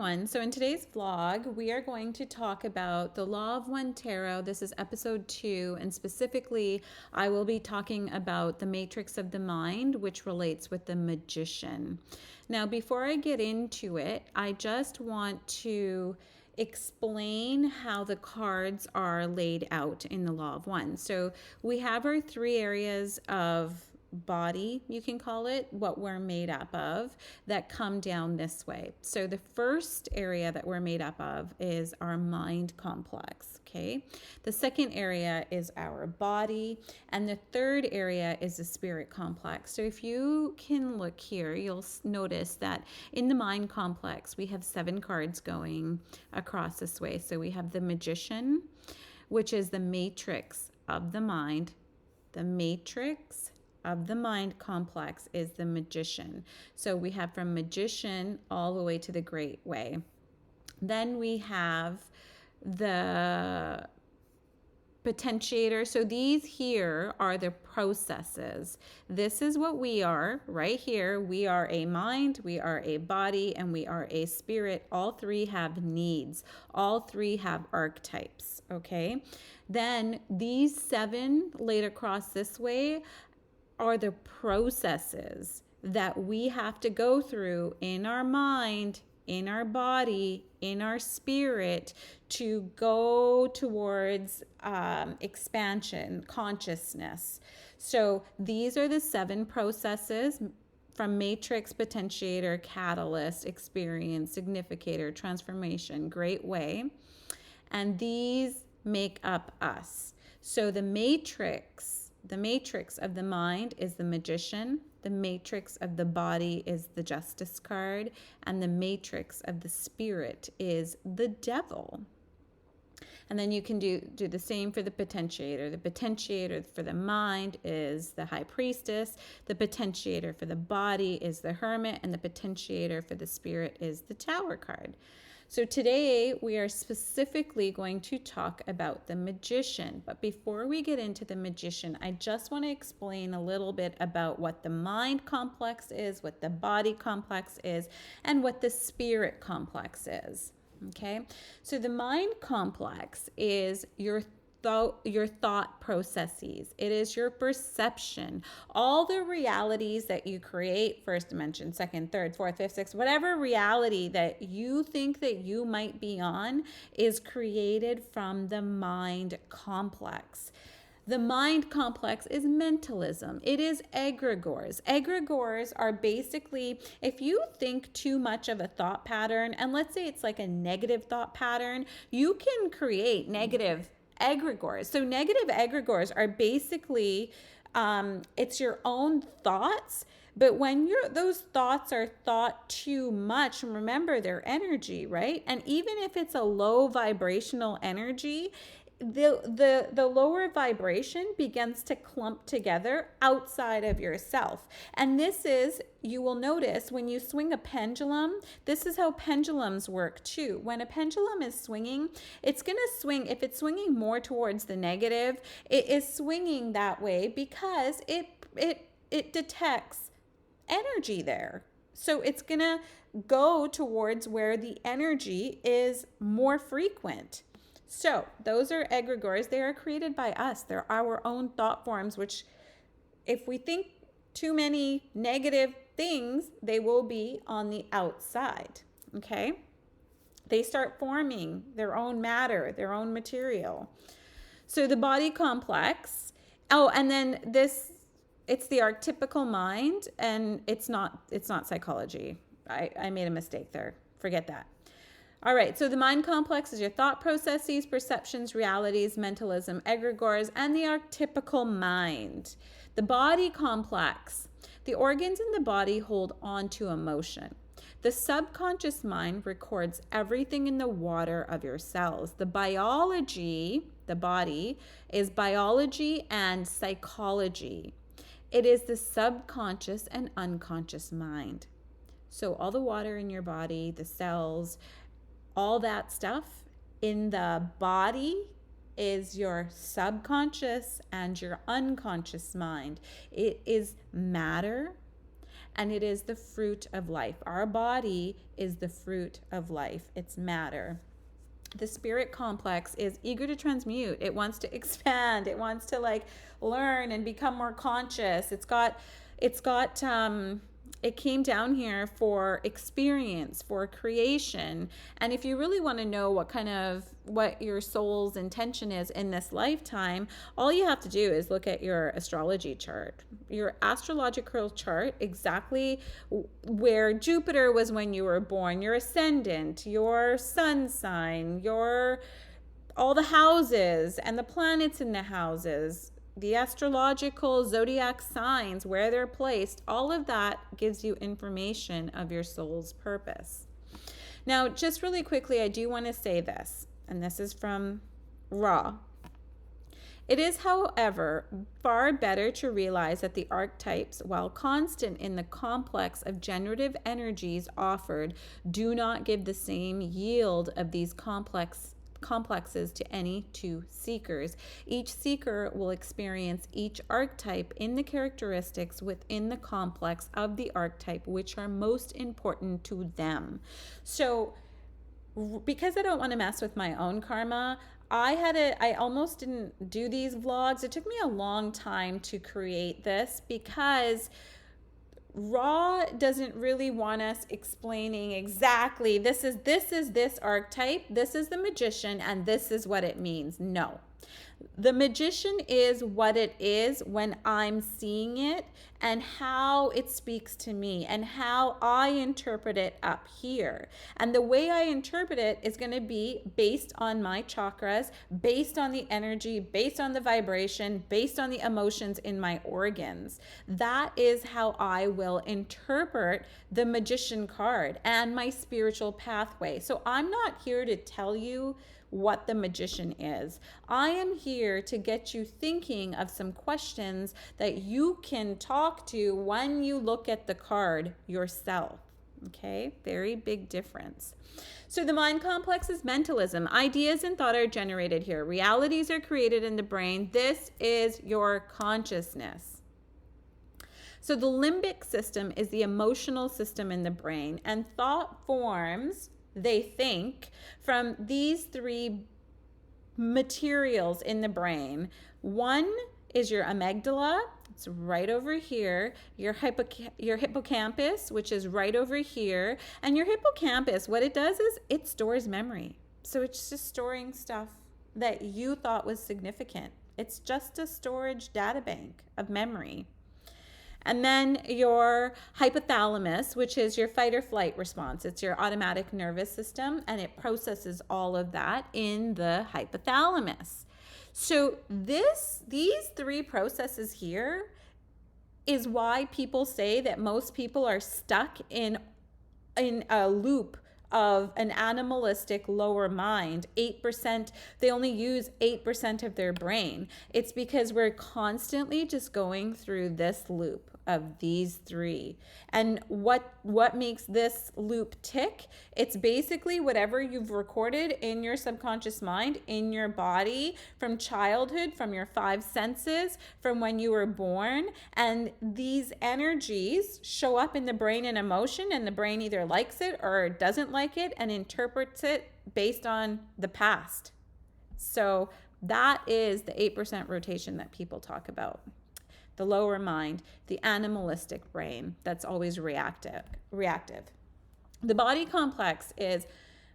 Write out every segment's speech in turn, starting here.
everyone. So in today's vlog, we are going to talk about the Law of One Tarot. This is episode 2, and specifically, I will be talking about the matrix of the mind, which relates with the magician. Now, before I get into it, I just want to explain how the cards are laid out in the Law of One. So we have our 3 areas of body, you can call it, what we're made up of, that come down this way. So the first area that we're made up of is our mind complex, okay? The second area is our body, and the third area is the spirit complex. So if you can look here, you'll notice that in the mind complex, we have 7 cards going across this way. So we have the magician, which is the matrix of the mind. The matrix of the mind complex is the magician. So we have from magician all the way to the great way. Then we have the potentiator. So these here are the processes. This is what we are right here. We are a mind, we are a body, and we are a spirit. All 3 have needs. All 3 have archetypes, okay? Then these 7 laid across this way are the processes that we have to go through in our mind, in our body, in our spirit to go towards expansion, consciousness. So these are the 7 processes from matrix, potentiator, catalyst, experience, significator, transformation, great way. And these make up us. So the matrix of the mind is the magician, the matrix of the body is the justice card, and the matrix of the spirit is the devil. And then you can do the same for the potentiator. The potentiator for the mind is the high priestess, the potentiator for the body is the hermit, and the potentiator for the spirit is the tower card. So today we are specifically going to talk about the magician. But before we get into the magician, I just want to explain a little bit about what the mind complex is, what the body complex is, and what the spirit complex is. Okay? So the mind complex is your thought processes. It is your perception. All the realities that you create, first dimension, second, third, fourth, fifth, sixth, whatever reality that you think that you might be on is created from the mind complex. The mind complex is mentalism. It is egregores. Egregores are basically, if you think too much of a thought pattern, and let's say it's like a negative thought pattern, you can create negative egregores. So negative egregores are basically, it's your own thoughts, but when those thoughts are thought too much, remember their energy, right? And even if it's a low vibrational energy, the lower vibration begins to clump together outside of yourself. And this is, you will notice when you swing a pendulum, this is how pendulums work too. When a pendulum is swinging, it's going to swing, if it's swinging more towards the negative, it is swinging that way because it detects energy there. So it's going to go towards where the energy is more frequent. So those are egregores. They are created by us. They're our own thought forms, which if we think too many negative things, they will be on the outside, okay? They start forming their own matter, their own material. So the body complex, and then it's the archetypical mind, and it's not psychology. I made a mistake there. Forget that. All right, so the mind complex is your thought processes, perceptions, realities, mentalism, egregores, and the archetypical mind. The body complex, the organs in the body hold on to emotion. The subconscious mind records everything in the water of your cells. The biology, the body, is biology and psychology. It is the subconscious and unconscious mind. So all the water in your body, the cells, all that stuff in the body is your subconscious and your unconscious mind. It is matter and it is the fruit of life. Our body is the fruit of life. It's matter. The spirit complex is eager to transmute. It wants to expand. It wants to like learn and become more conscious. It came down here for experience, for creation. And if you really want to know what your soul's intention is in this lifetime, all you have to do is look at your astrology chart. Your astrological chart, exactly where Jupiter was when you were born, your ascendant, your sun sign, all the houses and the planets in the houses, the astrological zodiac signs, where they're placed, all of that gives you information of your soul's purpose. Now, just really quickly, I do want to say this, and this is from Ra. It is, however, far better to realize that the archetypes, while constant in the complex of generative energies offered, do not give the same yield of these complexes to any two seekers. Each seeker will experience each archetype in the characteristics within the complex of the archetype which are most important to them. So, because I don't want to mess with my own karma, I almost didn't do these vlogs. It took me a long time to create this because Ra doesn't really want us explaining exactly this is this archetype, this is the magician, and this is what it means. No. The magician is what it is when I'm seeing it and how it speaks to me and how I interpret it up here. And the way I interpret it is going to be based on my chakras, based on the energy, based on the vibration, based on the emotions in my organs. That is how I will interpret the magician card and my spiritual pathway. So I'm not here to tell you what the magician is. I am here to get you thinking of some questions that you can talk to when you look at the card yourself. Okay, very big difference. So the mind complex is mentalism. Ideas and thought are generated here. Realities are created in the brain. This is your consciousness. So the limbic system is the emotional system in the brain, and thought forms, they think, from these three materials in the brain. One is your amygdala. It's right over here. Your hippocampus, which is right over here. And your hippocampus, what it does is it stores memory. So it's just storing stuff that you thought was significant. It's just a storage data bank of memory. And then your hypothalamus, which is your fight or flight response. It's your automatic nervous system, and it processes all of that in the hypothalamus. So these three processes here is why people say that most people are stuck in a loop of an animalistic lower mind. 8%, they only use 8% of their brain. It's because we're constantly just going through this loop of these three. And what makes this loop tick? It's basically whatever you've recorded in your subconscious mind, in your body, from childhood, from your five senses, from when you were born. And these energies show up in the brain in emotion, and the brain either likes it or doesn't like it and interprets it based on the past. So that is the 8% rotation that people talk about. The lower mind, the animalistic brain that's always reactive. The body complex is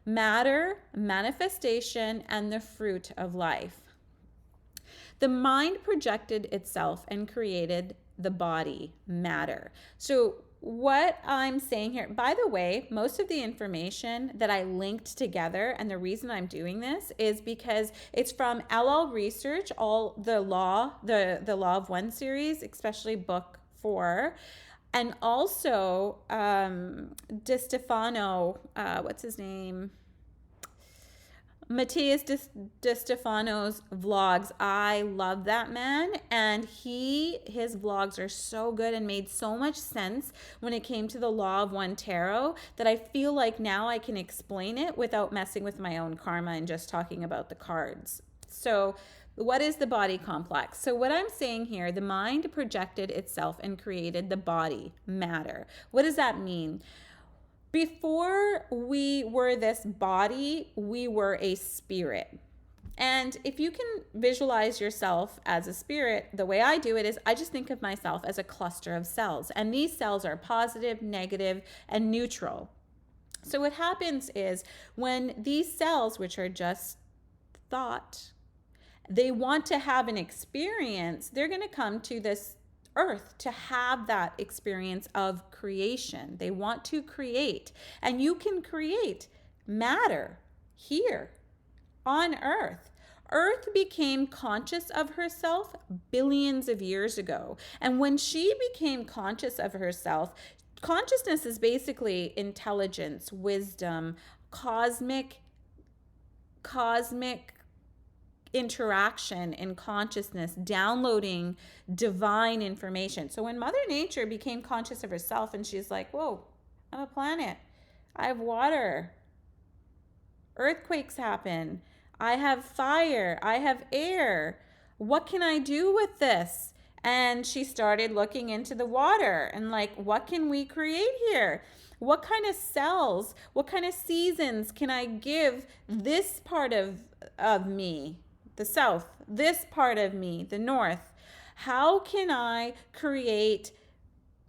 matter, manifestation, and the fruit of life. The mind projected itself and created the body, matter. So what I'm saying here, by the way, most of the information that I linked together, and the reason I'm doing this is because it's from LL Research, all the Law of One series, especially book 4, and also DiStefano, what's his name? Matthias DiStefano's vlogs. I love that man, and his vlogs are so good and made so much sense when it came to the Law of One Tarot that I feel like now I can explain it without messing with my own karma and just talking about the cards. So What is the body complex? So what I'm saying here, the mind projected itself and created the body, matter. What does that mean? Before we were this body, we were a spirit. And if you can visualize yourself as a spirit, the way I do it is I just think of myself as a cluster of cells. And these cells are positive, negative, and neutral. So what happens is when these cells, which are just thought, they want to have an experience, they're going to come to this earth to have that experience of creation. They want to create. And you can create matter here on earth. Earth became conscious of herself billions of years ago. And when she became conscious of herself, consciousness is basically intelligence, wisdom, cosmic interaction in consciousness, downloading divine information. So when Mother Nature became conscious of herself and she's like, whoa, I'm a planet. I have water. Earthquakes happen. I have fire. I have air. What can I do with this? And she started looking into the water and like, what can we create here? What kind of cells, what kind of seasons can I give this part of me, the south, this part of me, the north? How can I create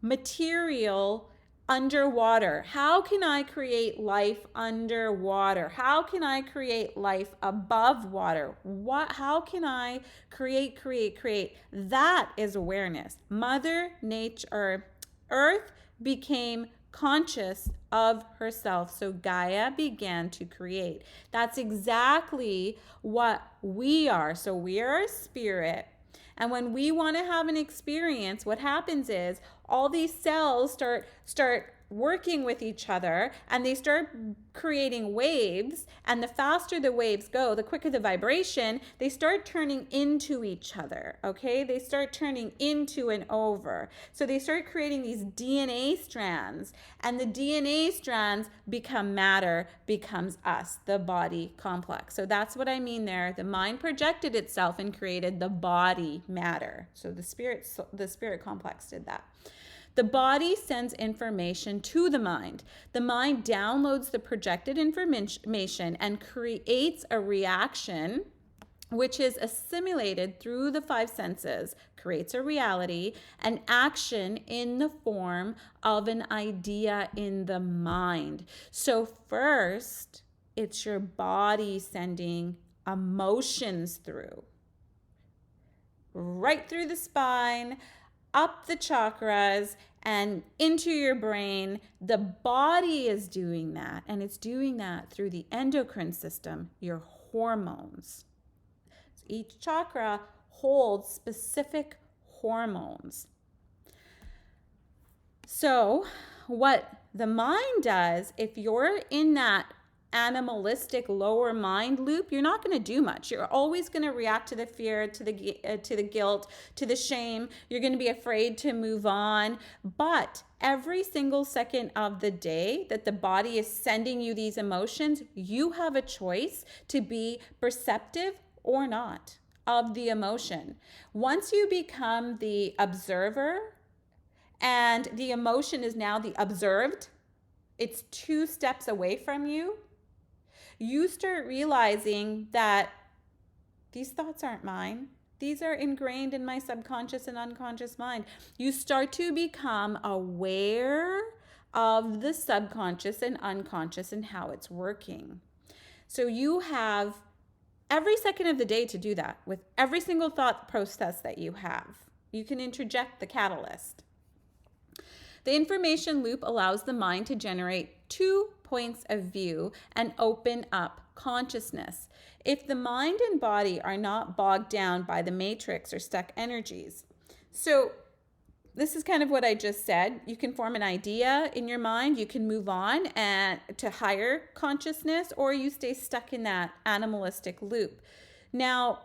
material underwater? How can I create life underwater? How can I create life above water? How can I create? That is awareness. Mother Nature, Earth became conscious of herself. So Gaia began to create. That's exactly what we are. So we are a spirit. And when we want to have an experience, what happens is all these cells start working with each other and they start creating waves. And the faster the waves go, the quicker the vibration, they start turning into each other. Okay, they start turning into and over. So they start creating these DNA strands, and the DNA strands become matter, becomes us, the body complex. So that's what I mean there. The mind projected itself and created the body matter. So the spirit complex did that. The body sends information to the mind. The mind downloads the projected information and creates a reaction, which is assimilated through the five senses, creates a reality, an action in the form of an idea in the mind. So first, it's your body sending emotions through, right through the spine, up the chakras, and into your brain. The body is doing that, and it's doing that through the endocrine system, your hormones. Each chakra holds specific hormones. So what the mind does, if you're in that animalistic lower mind loop, you're not going to do much. You're always going to react to the fear, to the guilt, to the shame. You're going to be afraid to move on. But every single second of the day that the body is sending you these emotions, you have a choice to be perceptive or not of the emotion. Once you become the observer and the emotion is now the observed, it's 2 steps away from you, you start realizing that these thoughts aren't mine. These are ingrained in my subconscious and unconscious mind. You start to become aware of the subconscious and unconscious and how it's working. So you have every second of the day to do that with every single thought process that you have. You can interject the catalyst. The information loop allows the mind to generate 2 points of view and open up consciousness. If the mind and body are not bogged down by the matrix or stuck energies. So this is kind of what I just said. You can form an idea in your mind, you can move on and to higher consciousness, or you stay stuck in that animalistic loop. Now,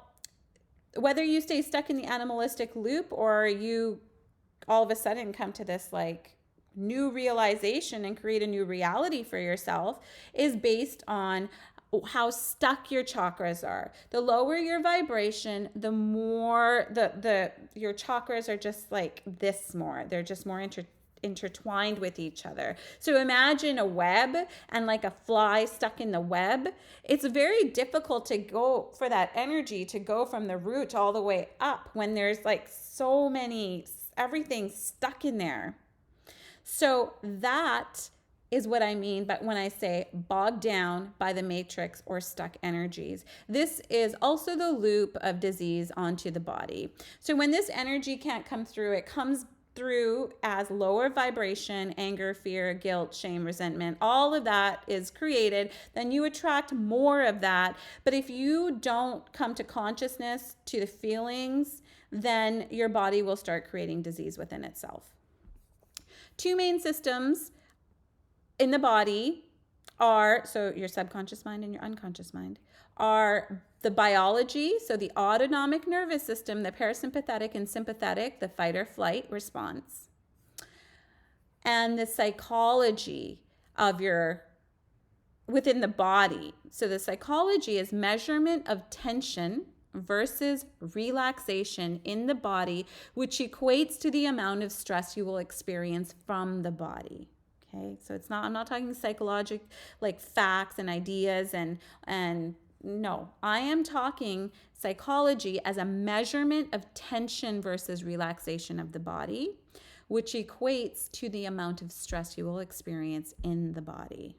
whether you stay stuck in the animalistic loop or you all of a sudden come to this like new realization and create a new reality for yourself is based on how stuck your chakras are. The lower your vibration, the more your chakras are just like this more. They're just more intertwined with each other. So imagine a web and like a fly stuck in the web. It's very difficult to go for that energy to go from the root all the way up when there's like so many, everything stuck in there. So that is what I mean but when I say bogged down by the matrix or stuck energies. This is also the loop of disease onto the body. So when this energy can't come through, it comes through as lower vibration, anger, fear, guilt, shame, resentment. All of that is created. Then you attract more of that. But if you don't come to consciousness, to the feelings, then your body will start creating disease within itself. Two main systems in the body are, so your subconscious mind and your unconscious mind, are the biology, so the autonomic nervous system, the parasympathetic and sympathetic, the fight or flight response, and the psychology of your within the body. So the psychology is measurement of tension versus relaxation in the body, which equates to the amount of stress you will experience from the body. Okay, so it's not, I'm not talking psychological like facts and ideas and no, I am talking psychology as a measurement of tension versus relaxation of the body, which equates to the amount of stress you will experience in the body.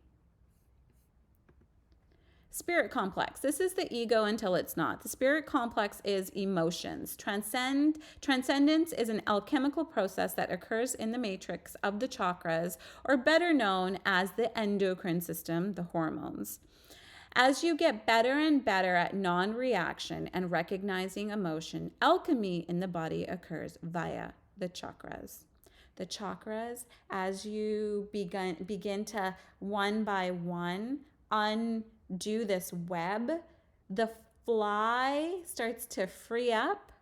Spirit complex. This is the ego until it's not. The spirit complex is emotions. Transcendence is an alchemical process that occurs in the matrix of the chakras, or better known as the endocrine system, the hormones. As you get better and better at non-reaction and recognizing emotion, alchemy in the body occurs via the chakras. The chakras, as you begin to one by one undo this web, the fly starts to free up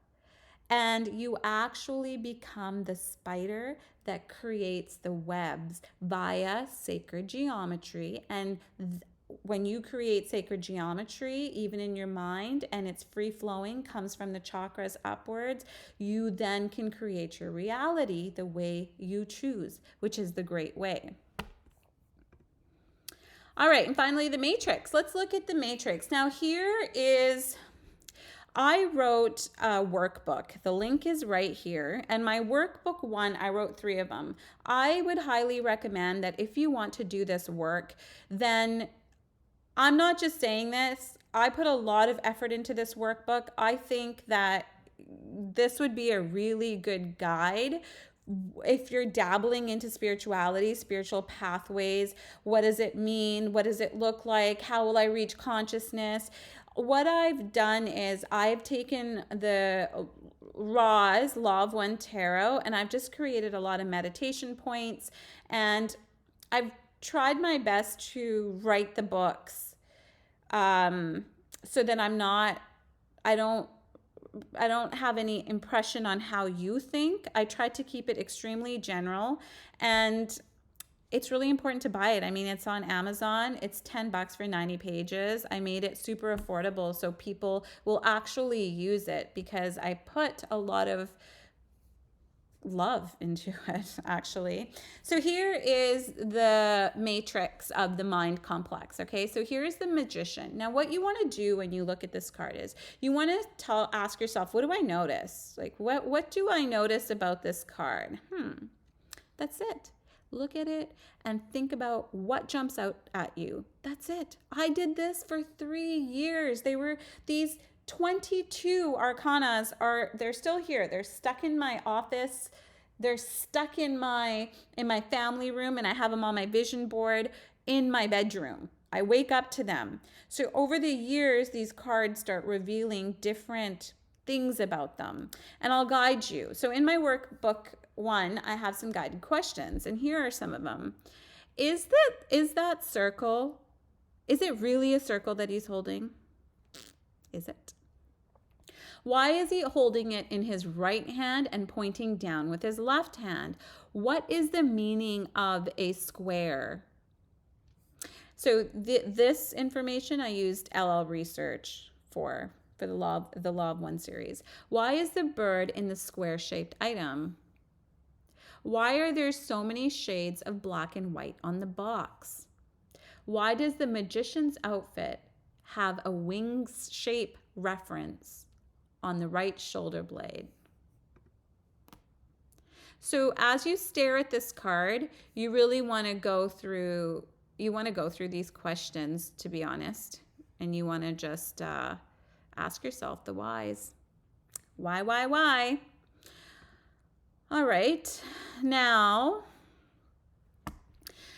and you actually become the spider that creates the webs via sacred geometry. And when you create sacred geometry, even in your mind, and it's free flowing, comes from the chakras upwards, you then can create your reality the way you choose, which is the great way. All right, and finally, the matrix. Let's look at the matrix. Now, I wrote a workbook. The link is right here. And my workbook 1, I wrote 3 of them. I would highly recommend that if you want to do this work, then I'm not just saying this. I put a lot of effort into this workbook. I think that this would be a really good guide if you're dabbling into spirituality, spiritual pathways. What does it mean? What does it look like? How will I reach consciousness? What I've done is I've taken the Ra's Law of One Tarot and I've just created a lot of meditation points, and I've tried my best to write the books so that I don't have any impression on how you think. I tried to keep it extremely general, and it's really important to buy it. I mean, it's on Amazon. It's $10 for 90 pages. I made it super affordable so people will actually use it because I put a lot of love into it, actually. So here is the matrix of the mind complex. Okay, so here's the magician. Now, what you want to do when you look at this card is you want to ask yourself, what do I notice? Like, what do I notice about this card? That's it. Look at it and think about what jumps out at you. That's it. I did this for 3 years. They were these 22 arcanas they're still here. They're stuck in my office. They're stuck in my family room, and I have them on my vision board in my bedroom. I wake up to them. So over the years, these cards start revealing different things about them, and I'll guide you. So in my workbook 1, I have some guided questions, and here are some of them. Is that circle, is it really a circle that he's holding? Is it? Why is he holding it in his right hand and pointing down with his left hand? What is the meaning of a square? So this information I used LL Research for the Law of One series. Why is the bird in the square-shaped item? Why are there so many shades of black and white on the box? Why does the magician's outfit have a wings shape reference on the right shoulder blade? So as you stare at this card, you really want to go through these questions, to be honest, and you want to just ask yourself the whys. Why? All right. Now,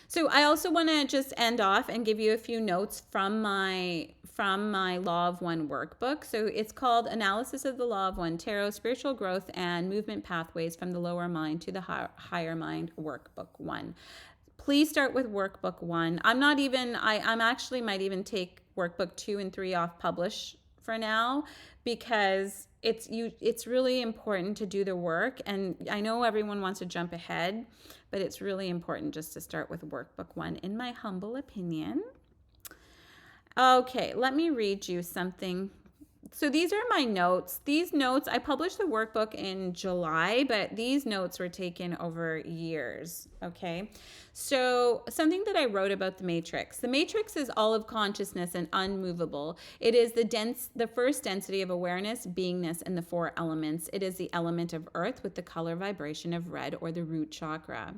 so I also want to just end off and give you a few notes from my Law of One workbook. So it's called Analysis of the Law of One Tarot, Spiritual Growth and Movement Pathways from the Lower Mind to the Higher Mind, Workbook 1. Please start with Workbook 1. I'm actually might even take Workbook 2 and 3 off publish for now, because it's really important to do the work, and I know everyone wants to jump ahead, but it's really important just to start with Workbook 1, in my humble opinion. Okay, let me read you something. So these are my notes. These notes, I published the workbook in July, but these notes were taken over years, okay? So something that I wrote about the matrix. The matrix is all of consciousness and unmovable. It is the first density of awareness, beingness, and the four elements. It is the element of earth with the color vibration of red, or the root chakra.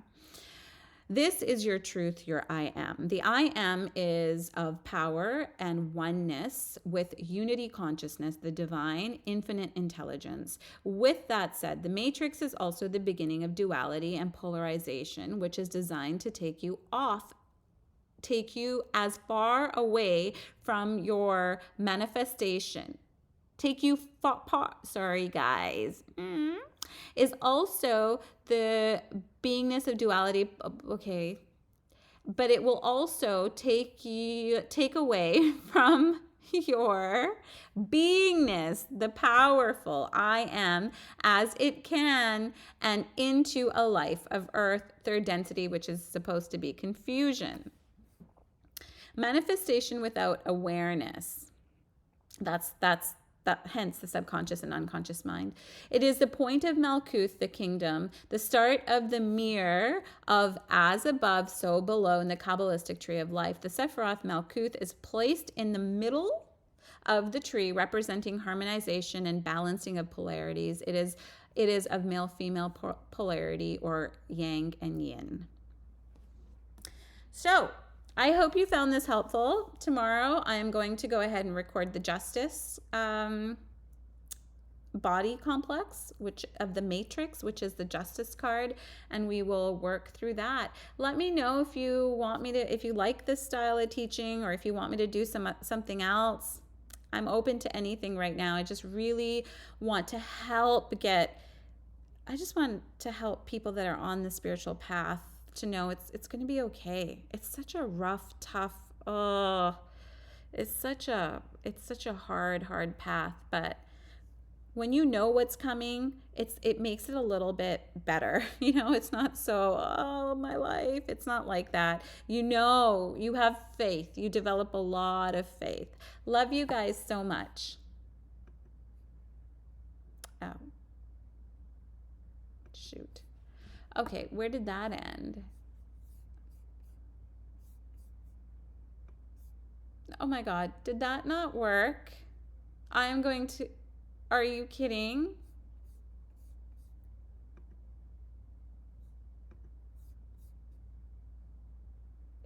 This is your truth, your I am. The I am is of power and oneness with unity consciousness, the divine, infinite intelligence. With that said, the matrix is also the beginning of duality and polarization, which is designed to take you as far away from your manifestation. Take you sorry guys. Is also the beingness of duality, okay, but it will also take away from your beingness, the powerful I am, as it can, and into a life of earth, third density, which is supposed to be confusion. Manifestation without awareness. That's hence the subconscious and unconscious mind. It is the point of Malkuth, the kingdom, the start of the mirror of as above, so below in the Kabbalistic tree of life. The Sephiroth Malkuth is placed in the middle of the tree, representing harmonization and balancing of polarities. It is of male-female polarity, or yang and yin. So, I hope you found this helpful. Tomorrow, I am going to go ahead and record the Justice body complex, which of the Matrix, which is the Justice card, and we will work through that. Let me know if you like this style of teaching, or if you want me to do something else. I'm open to anything right now. I just really want to help people that are on the spiritual path to know it's going to be okay. It's such a rough, tough, it's such a hard path, but when you know what's coming, it makes it a little bit better. It's not so, oh, my life. It's not like that. You have faith. You develop a lot of faith. Love you guys so much. Oh. Shoot. Okay, where did that end? Oh my God, did that not work? Are you kidding?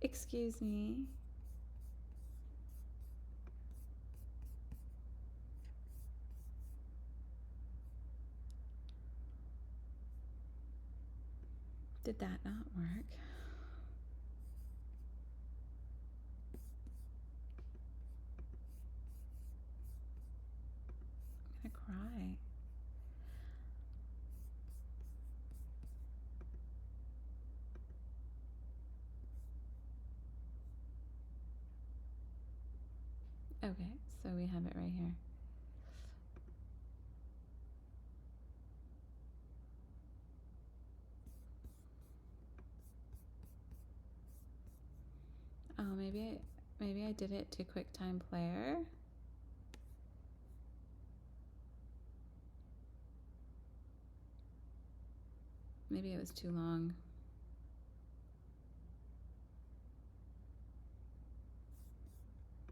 Excuse me. Did that not work? I'm gonna cry. Okay, so we have it right here. Oh, maybe Maybe I did it to QuickTime Player. Maybe it was too long.